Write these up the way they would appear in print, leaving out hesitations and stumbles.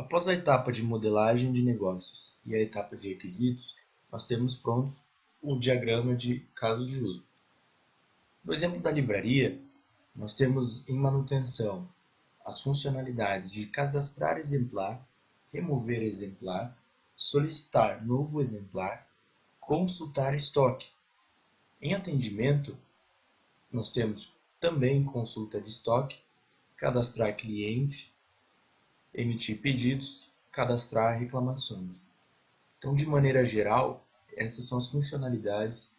Após a etapa de modelagem de negócios e a etapa de requisitos, nós temos pronto o diagrama de casos de uso. No exemplo da livraria, nós temos em manutenção as funcionalidades de cadastrar exemplar, remover exemplar, solicitar novo exemplar, consultar estoque. Em atendimento, nós temos também consulta de estoque, cadastrar cliente, emitir pedidos, cadastrar reclamações. Então, de maneira geral, essas são as funcionalidades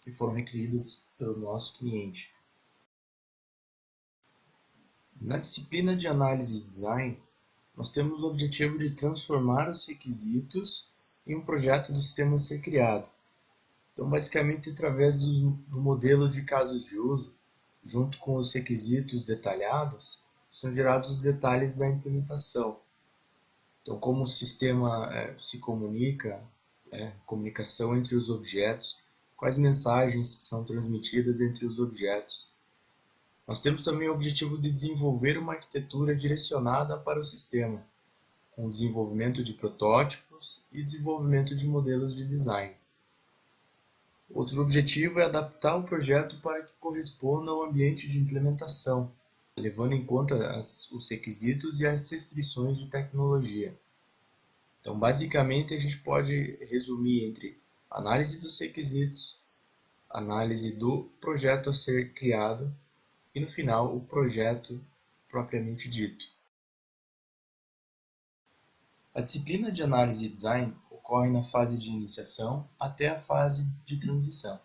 que foram requeridas pelo nosso cliente. Na disciplina de análise e design, nós temos o objetivo de transformar os requisitos em um projeto do sistema a ser criado. Então, basicamente, através do modelo de casos de uso, junto com os requisitos detalhados, são gerados os detalhes da implementação. Então, como o sistema se comunica, comunicação entre os objetos, quais mensagens são transmitidas entre os objetos. Nós temos também o objetivo de desenvolver uma arquitetura direcionada para o sistema, com desenvolvimento de protótipos e desenvolvimento de modelos de design. Outro objetivo é adaptar o projeto para que corresponda ao ambiente de implementação, levando em conta os requisitos e as restrições de tecnologia. Então, basicamente, a gente pode resumir entre análise dos requisitos, análise do projeto a ser criado e, no final, o projeto propriamente dito. A disciplina de análise e design ocorre na fase de iniciação até a fase de transição,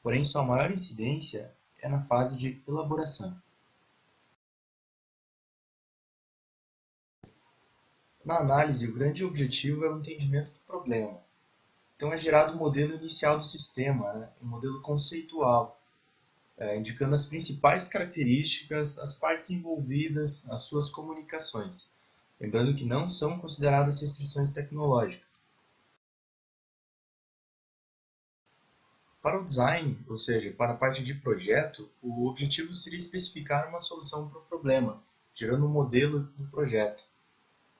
porém sua maior incidência é na fase de elaboração. Na análise, o grande objetivo é o entendimento do problema. Então é gerado o modelo inicial do sistema, um modelo conceitual, indicando as principais características, as partes envolvidas, as suas comunicações. Lembrando que não são consideradas restrições tecnológicas. Para o design, ou seja, para a parte de projeto, o objetivo seria especificar uma solução para o problema, gerando um modelo do projeto,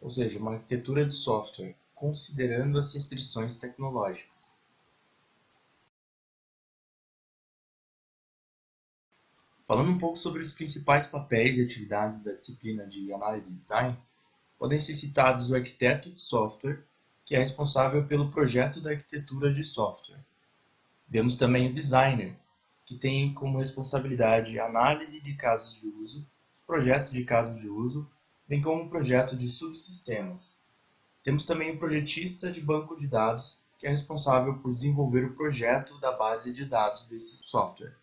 ou seja, uma arquitetura de software, considerando as restrições tecnológicas. Falando um pouco sobre os principais papéis e atividades da disciplina de análise e design, podem ser citados o arquiteto de software, que é responsável pelo projeto da arquitetura de software. Vemos também o designer, que tem como responsabilidade a análise de casos de uso, os projetos de casos de uso, bem como o projeto de subsistemas. Temos também o projetista de banco de dados, que é responsável por desenvolver o projeto da base de dados desse software.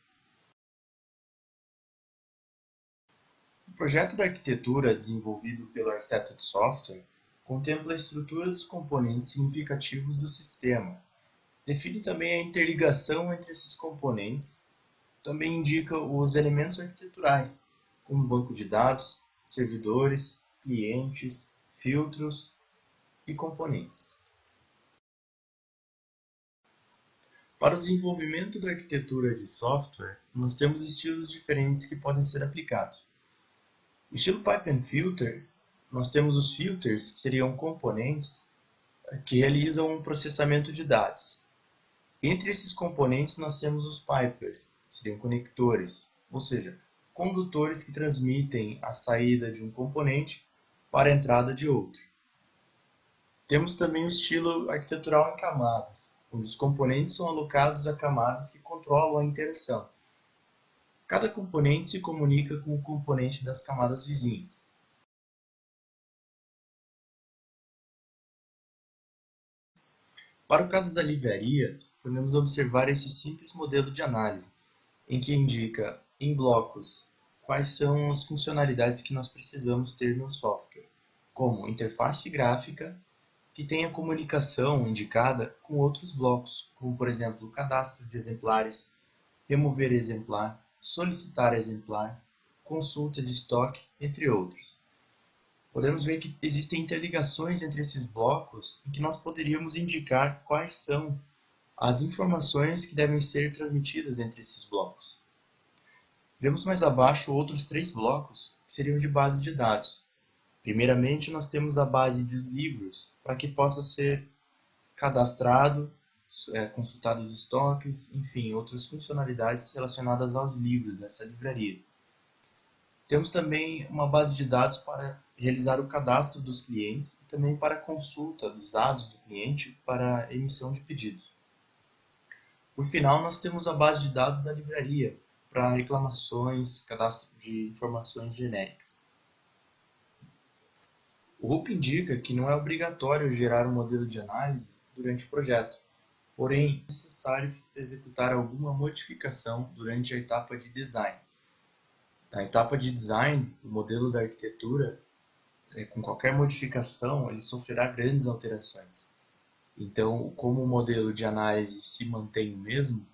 O projeto da arquitetura desenvolvido pelo arquiteto de software contempla a estrutura dos componentes significativos do sistema. Define também a interligação entre esses componentes. Também indica os elementos arquiteturais, como banco de dados, servidores, clientes, filtros e componentes. Para o desenvolvimento da arquitetura de software, nós temos estilos diferentes que podem ser aplicados. No estilo Pipe and Filter, nós temos os filters, que seriam componentes que realizam um processamento de dados. Entre esses componentes, nós temos os pipers, que seriam conectores, ou seja, condutores que transmitem a saída de um componente para a entrada de outro. Temos também o estilo arquitetural em camadas, onde os componentes são alocados a camadas que controlam a interação. Cada componente se comunica com o componente das camadas vizinhas. Para o caso da livraria, podemos observar esse simples modelo de análise, em que indica, em blocos, quais são as funcionalidades que nós precisamos ter no software, como interface gráfica, que tenha comunicação indicada com outros blocos, como por exemplo, cadastro de exemplares, remover exemplar, solicitar exemplar, consulta de estoque, entre outros. Podemos ver que existem interligações entre esses blocos em que nós poderíamos indicar quais são as informações que devem ser transmitidas entre esses blocos. Vemos mais abaixo outros 3 blocos que seriam de base de dados. Primeiramente, nós temos a base dos livros, para que possa ser cadastrado, consultado os estoques, enfim, outras funcionalidades relacionadas aos livros dessa livraria. Temos também uma base de dados para realizar o cadastro dos clientes e também para consulta dos dados do cliente para emissão de pedidos. Por final, nós temos a base de dados da livraria para reclamações, cadastro de informações genéricas. O RUP indica que não é obrigatório gerar um modelo de análise durante o projeto, porém é necessário executar alguma modificação durante a etapa de design. Na etapa de design, o modelo da arquitetura, com qualquer modificação, ele sofrerá grandes alterações. Então, como o modelo de análise se mantém o mesmo,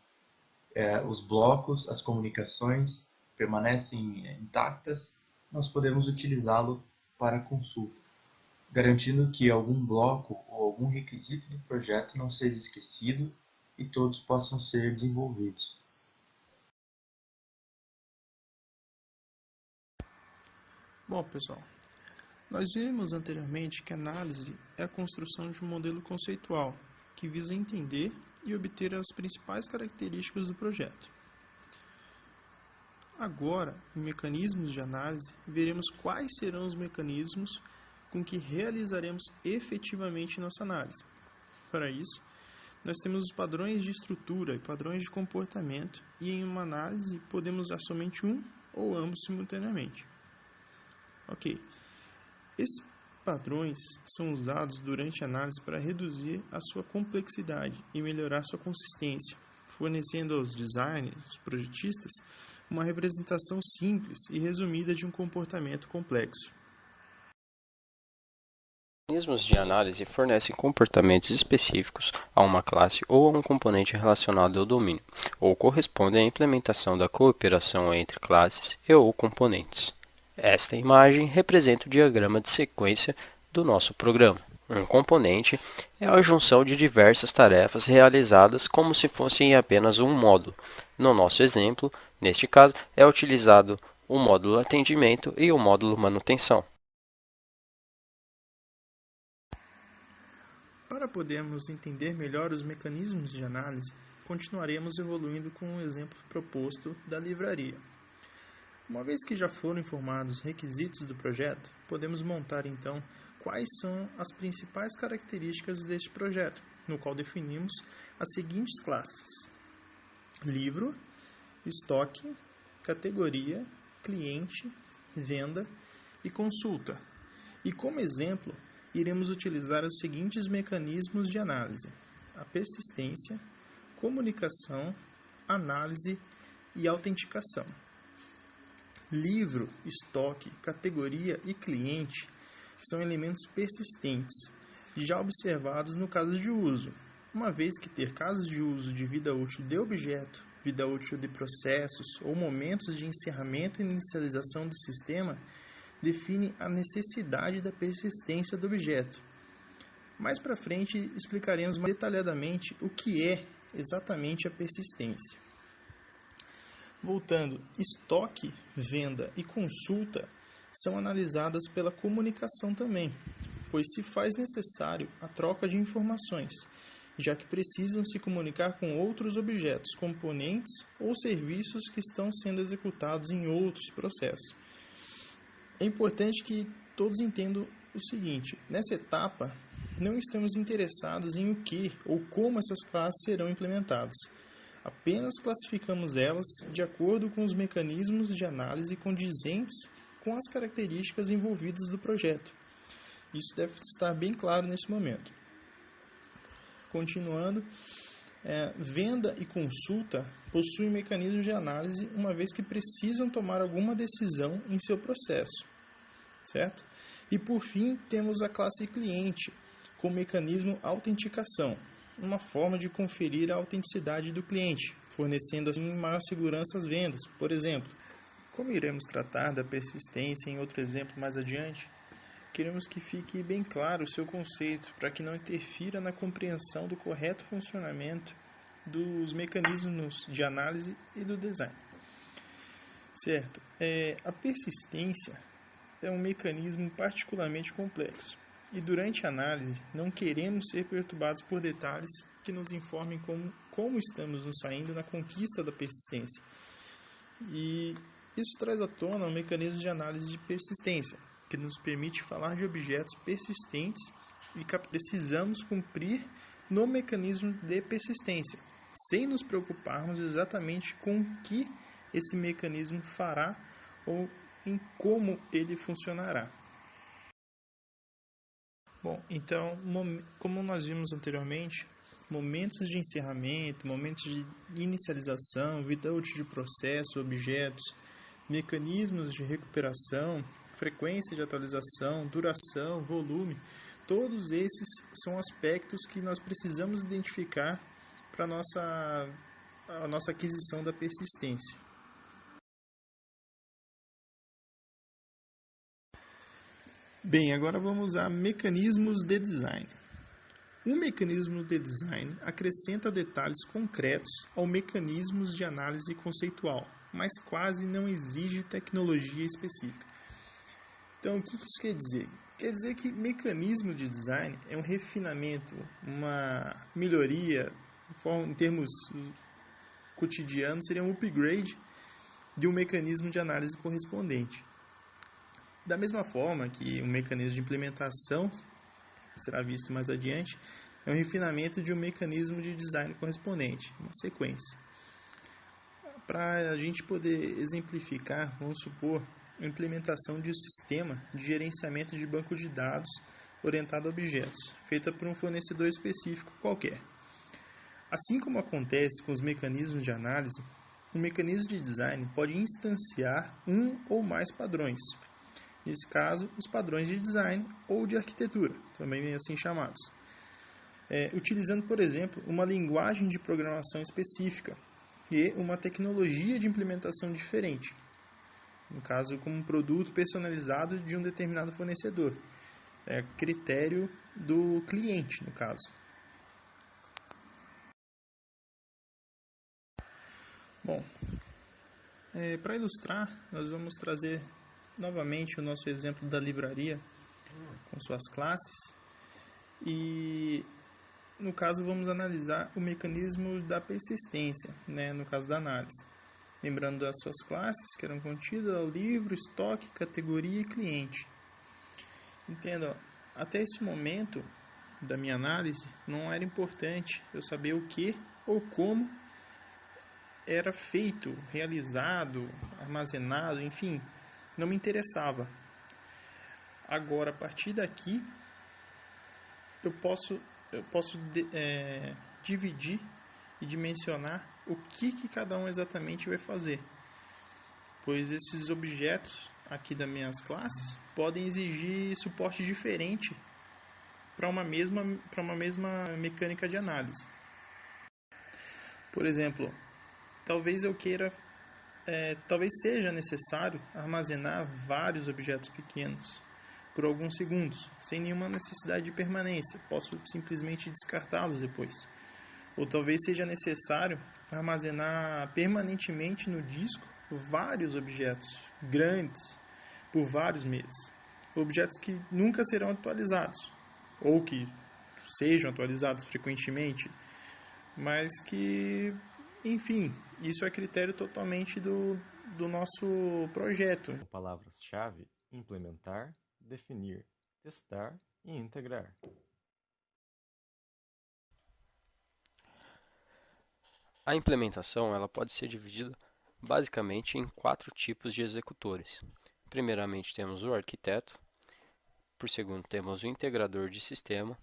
os blocos, as comunicações permanecem intactas, nós podemos utilizá-lo para consulta, garantindo que algum bloco ou algum requisito do projeto não seja esquecido e todos possam ser desenvolvidos. Bom, pessoal, nós vimos anteriormente que a análise é a construção de um modelo conceitual que visa entender e obter as principais características do projeto. Agora, em mecanismos de análise, veremos quais serão os mecanismos com que realizaremos efetivamente nossa análise. Para isso, nós temos os padrões de estrutura e padrões de comportamento, e em uma análise podemos usar somente um ou ambos simultaneamente. Ok. Esses padrões são usados durante a análise para reduzir a sua complexidade e melhorar sua consistência, fornecendo aos designers, aos projetistas, uma representação simples e resumida de um comportamento complexo. Mecanismos de análise fornecem comportamentos específicos a uma classe ou a um componente relacionado ao domínio, ou correspondem à implementação da cooperação entre classes e ou componentes. Esta imagem representa o diagrama de sequência do nosso programa. Um componente é a junção de diversas tarefas realizadas como se fossem apenas um módulo. No nosso exemplo, neste caso, é utilizado o módulo atendimento e o módulo manutenção. Para podermos entender melhor os mecanismos de análise, continuaremos evoluindo com o exemplo proposto da livraria. Uma vez que já foram informados os requisitos do projeto, podemos montar então quais são as principais características deste projeto, no qual definimos as seguintes classes: livro, estoque, categoria, cliente, venda e consulta. E como exemplo, iremos utilizar os seguintes mecanismos de análise: a persistência, comunicação, análise e autenticação. Livro, estoque, categoria e cliente são elementos persistentes, já observados no caso de uso, uma vez que ter casos de uso de vida útil de objeto, vida útil de processos ou momentos de encerramento e inicialização do sistema define a necessidade da persistência do objeto. Mais para frente explicaremos mais detalhadamente o que é exatamente a persistência. Voltando, estoque, venda e consulta são analisadas pela comunicação também, pois se faz necessário a troca de informações, já que precisam se comunicar com outros objetos, componentes ou serviços que estão sendo executados em outros processos. É importante que todos entendam o seguinte: nessa etapa, não estamos interessados em o que ou como essas classes serão implementadas. Apenas classificamos elas de acordo com os mecanismos de análise condizentes com as características envolvidas do projeto. Isso deve estar bem claro nesse momento. Continuando, venda e consulta possuem mecanismos de análise uma vez que precisam tomar alguma decisão em seu processo, certo? E por fim, temos a classe cliente, com o mecanismo autenticação, uma forma de conferir a autenticidade do cliente, fornecendo assim maior segurança às vendas. Por exemplo, como iremos tratar da persistência em outro exemplo mais adiante, queremos que fique bem claro o seu conceito, para que não interfira na compreensão do correto funcionamento dos mecanismos de análise e do design. Certo? A persistência é um mecanismo particularmente complexo e durante a análise não queremos ser perturbados por detalhes que nos informem como estamos nos saindo na conquista da persistência. E isso traz à tona um mecanismo de análise de persistência, que nos permite falar de objetos persistentes e que precisamos cumprir no mecanismo de persistência, sem nos preocuparmos exatamente com o que esse mecanismo fará ou em como ele funcionará. Bom, então, como nós vimos anteriormente, momentos de encerramento, momentos de inicialização, vida útil de processo, objetos, mecanismos de recuperação, frequência de atualização, duração, volume, todos esses são aspectos que nós precisamos identificar para a nossa aquisição da persistência. Bem, agora vamos a mecanismos de design. Um mecanismo de design acrescenta detalhes concretos ao mecanismo de análise conceitual, mas quase não exige tecnologia específica. Então, o que isso quer dizer? Quer dizer que mecanismo de design é um refinamento, uma melhoria, em termos cotidianos, seria um upgrade de um mecanismo de análise correspondente. Da mesma forma que um mecanismo de implementação, que será visto mais adiante, é um refinamento de um mecanismo de design correspondente, uma sequência. Para a gente poder exemplificar, vamos supor, a implementação de um sistema de gerenciamento de banco de dados orientado a objetos, feita por um fornecedor específico qualquer. Assim como acontece com os mecanismos de análise, um mecanismo de design pode instanciar um ou mais padrões. Nesse caso, os padrões de design ou de arquitetura, também assim chamados. Utilizando, por exemplo, uma linguagem de programação específica e uma tecnologia de implementação diferente. No caso, como um produto personalizado de um determinado fornecedor. É critério do cliente, no caso. Bom, para ilustrar, nós vamos trazer novamente o nosso exemplo da livraria com suas classes e no caso vamos analisar o mecanismo da persistência, no caso da análise, lembrando das suas classes que eram contidas ao livro, estoque, categoria e cliente. Entenda, até esse momento da minha análise não era importante eu saber o que ou como era feito, realizado, armazenado, enfim, não me interessava. Agora, a partir daqui, eu posso dividir e dimensionar o que cada um exatamente vai fazer. Pois esses objetos aqui das minhas classes podem exigir suporte diferente para uma mesma mecânica de análise. Por exemplo, talvez eu queira talvez seja necessário armazenar vários objetos pequenos por alguns segundos, sem nenhuma necessidade de permanência. Posso simplesmente descartá-los depois. Ou talvez seja necessário armazenar permanentemente no disco vários objetos grandes por vários meses. Objetos que nunca serão atualizados, ou que sejam atualizados frequentemente, mas que, enfim, isso é critério totalmente do nosso projeto. Palavras-chave: implementar, definir, testar e integrar. A implementação ela pode ser dividida basicamente em 4 tipos de executores. Primeiramente temos o arquiteto, por segundo temos o integrador de sistema,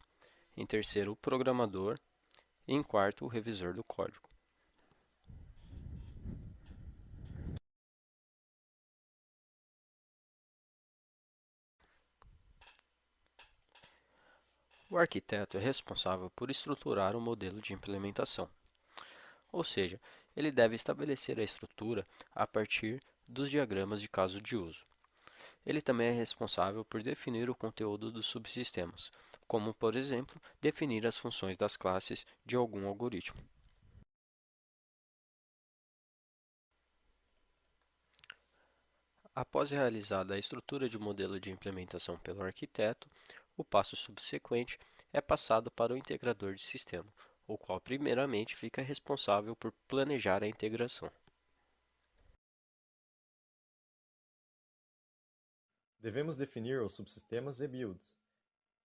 em terceiro o programador e em quarto o revisor do código. O arquiteto é responsável por estruturar o modelo de implementação, ou seja, ele deve estabelecer a estrutura a partir dos diagramas de caso de uso. Ele também é responsável por definir o conteúdo dos subsistemas, como, por exemplo, definir as funções das classes de algum algoritmo. Após realizada a estrutura de modelo de implementação pelo arquiteto, o passo subsequente é passado para o integrador de sistema, o qual primeiramente fica responsável por planejar a integração. Devemos definir os subsistemas e builds,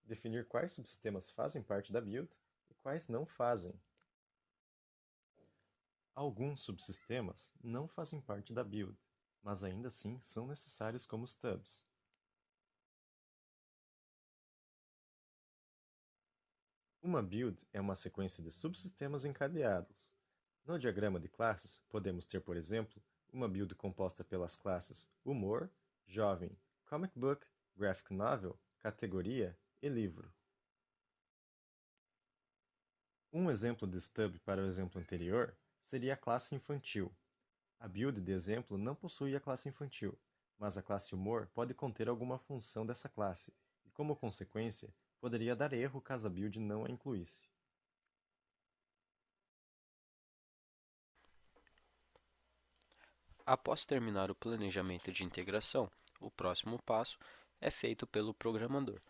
definir quais subsistemas fazem parte da build e quais não fazem. Alguns subsistemas não fazem parte da build, mas ainda assim são necessários como stubs. Uma build é uma sequência de subsistemas encadeados. No diagrama de classes, podemos ter, por exemplo, uma build composta pelas classes humor, jovem, comic book, graphic novel, categoria e livro. Um exemplo de stub para o exemplo anterior seria a classe infantil. A build de exemplo não possui a classe infantil, mas a classe humor pode conter alguma função dessa classe, e como consequência, poderia dar erro caso a build não a incluísse. Após terminar o planejamento de integração, o próximo passo é feito pelo programador,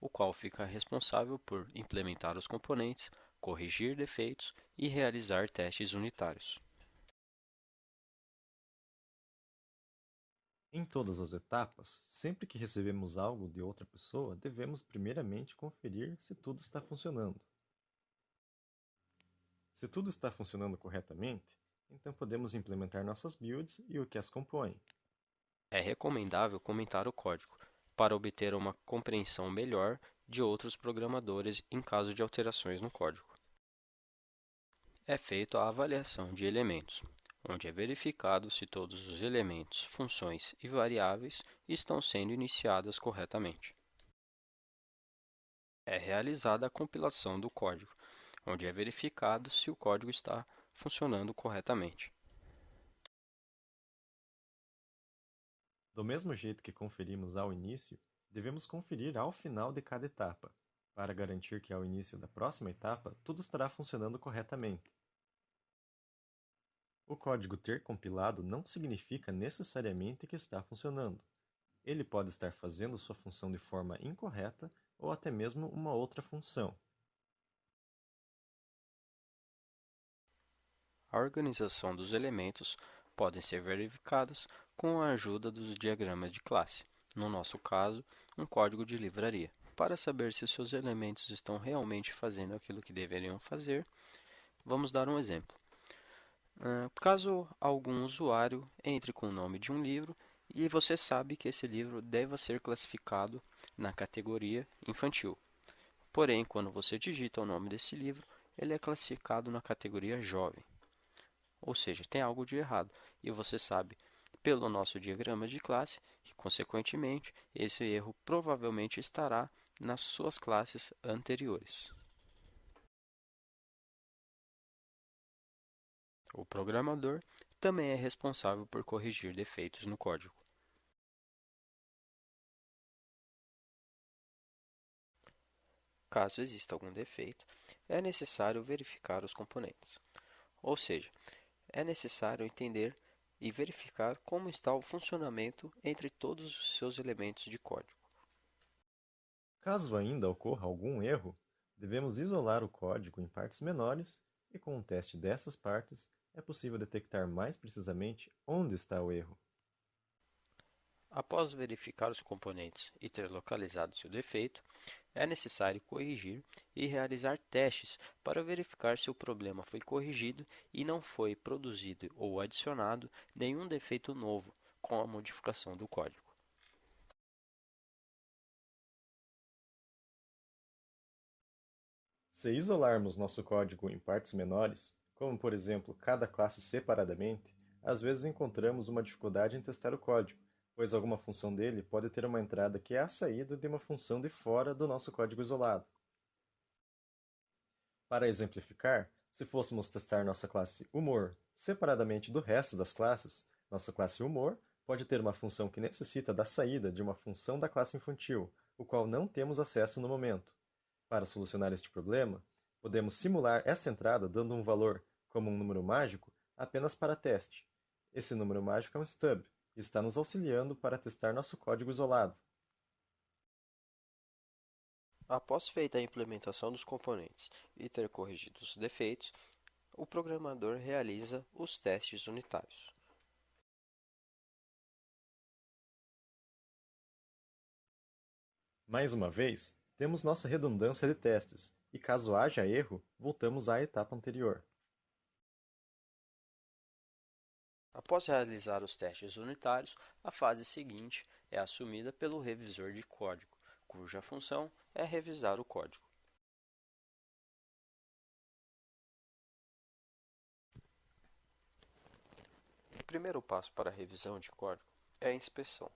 o qual fica responsável por implementar os componentes, corrigir defeitos e realizar testes unitários. Em todas as etapas, sempre que recebemos algo de outra pessoa, devemos primeiramente conferir se tudo está funcionando. Se tudo está funcionando corretamente, então podemos implementar nossas builds e o que as compõe. É recomendável comentar o código, para obter uma compreensão melhor de outros programadores em caso de alterações no código. É feita a avaliação de elementos, onde é verificado se todos os elementos, funções e variáveis estão sendo iniciadas corretamente. É realizada a compilação do código, onde é verificado se o código está funcionando corretamente. Do mesmo jeito que conferimos ao início, devemos conferir ao final de cada etapa, para garantir que ao início da próxima etapa tudo estará funcionando corretamente. O código ter compilado não significa necessariamente que está funcionando. Ele pode estar fazendo sua função de forma incorreta ou até mesmo uma outra função. A organização dos elementos podem ser verificadas com a ajuda dos diagramas de classe, no nosso caso, um código de livraria. Para saber se os seus elementos estão realmente fazendo aquilo que deveriam fazer, vamos dar um exemplo. Caso algum usuário entre com o nome de um livro e você sabe que esse livro deve ser classificado na categoria infantil. Porém, quando você digita o nome desse livro, ele é classificado na categoria jovem. Ou seja, tem algo de errado. E você sabe, pelo nosso diagrama de classe, que, consequentemente, esse erro provavelmente estará nas suas classes anteriores. O programador também é responsável por corrigir defeitos no código. Caso exista algum defeito, é necessário verificar os componentes. Ou seja, é necessário entender e verificar como está o funcionamento entre todos os seus elementos de código. Caso ainda ocorra algum erro, devemos isolar o código em partes menores e com um teste dessas partes é possível detectar mais precisamente onde está o erro. Após verificar os componentes e ter localizado seu defeito, é necessário corrigir e realizar testes para verificar se o problema foi corrigido e não foi produzido ou adicionado nenhum defeito novo com a modificação do código. Se isolarmos nosso código em partes menores, como por exemplo cada classe separadamente, às vezes encontramos uma dificuldade em testar o código, pois alguma função dele pode ter uma entrada que é a saída de uma função de fora do nosso código isolado. Para exemplificar, se fôssemos testar nossa classe humor separadamente do resto das classes, nossa classe humor pode ter uma função que necessita da saída de uma função da classe infantil, o qual não temos acesso no momento. Para solucionar este problema, podemos simular esta entrada dando um valor, como um número mágico, apenas para teste. Esse número mágico é um stub, que está nos auxiliando para testar nosso código isolado. Após feita a implementação dos componentes e ter corrigido os defeitos, o programador realiza os testes unitários. Mais uma vez, temos nossa redundância de testes, e caso haja erro, voltamos à etapa anterior. Após realizar os testes unitários, a fase seguinte é assumida pelo revisor de código, cuja função é revisar o código. O primeiro passo para a revisão de código é a inspeção,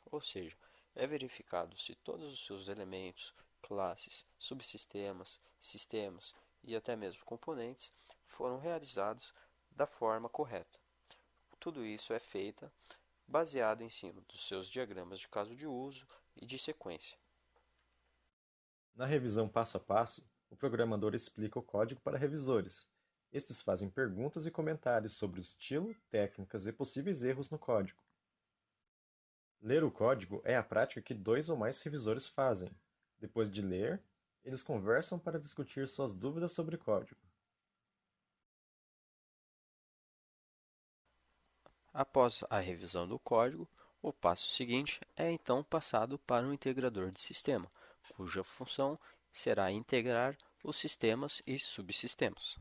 ou seja, é verificado se todos os seus elementos, classes, subsistemas, sistemas e até mesmo componentes foram realizados da forma correta. Tudo isso é feito baseado em cima dos seus diagramas de caso de uso e de sequência. Na revisão passo a passo, o programador explica o código para revisores. Estes fazem perguntas e comentários sobre o estilo, técnicas e possíveis erros no código. Ler o código é a prática que 2 ou mais revisores fazem. Depois de ler, eles conversam para discutir suas dúvidas sobre o código. Após a revisão do código, o passo seguinte é então passado para um integrador de sistema, cuja função será integrar os sistemas e subsistemas.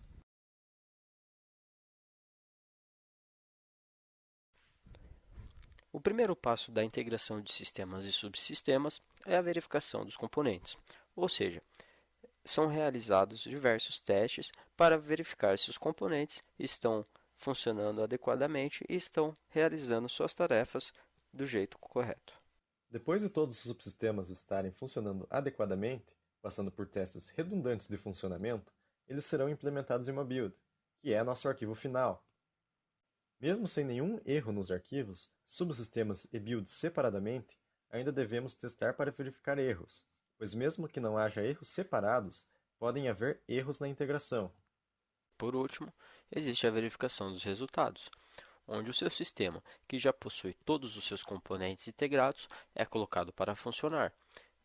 O primeiro passo da integração de sistemas e subsistemas é a verificação dos componentes, ou seja, são realizados diversos testes para verificar se os componentes estão funcionando adequadamente e estão realizando suas tarefas do jeito correto. Depois de todos os subsistemas estarem funcionando adequadamente, passando por testes redundantes de funcionamento, eles serão implementados em uma build, que é nosso arquivo final. Mesmo sem nenhum erro nos arquivos, subsistemas e builds separadamente, ainda devemos testar para verificar erros, pois mesmo que não haja erros separados, podem haver erros na integração. Por último, existe a verificação dos resultados, onde o seu sistema, que já possui todos os seus componentes integrados, é colocado para funcionar.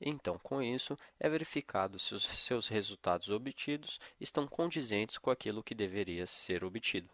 Então, com isso, é verificado se os seus resultados obtidos estão condizentes com aquilo que deveria ser obtido.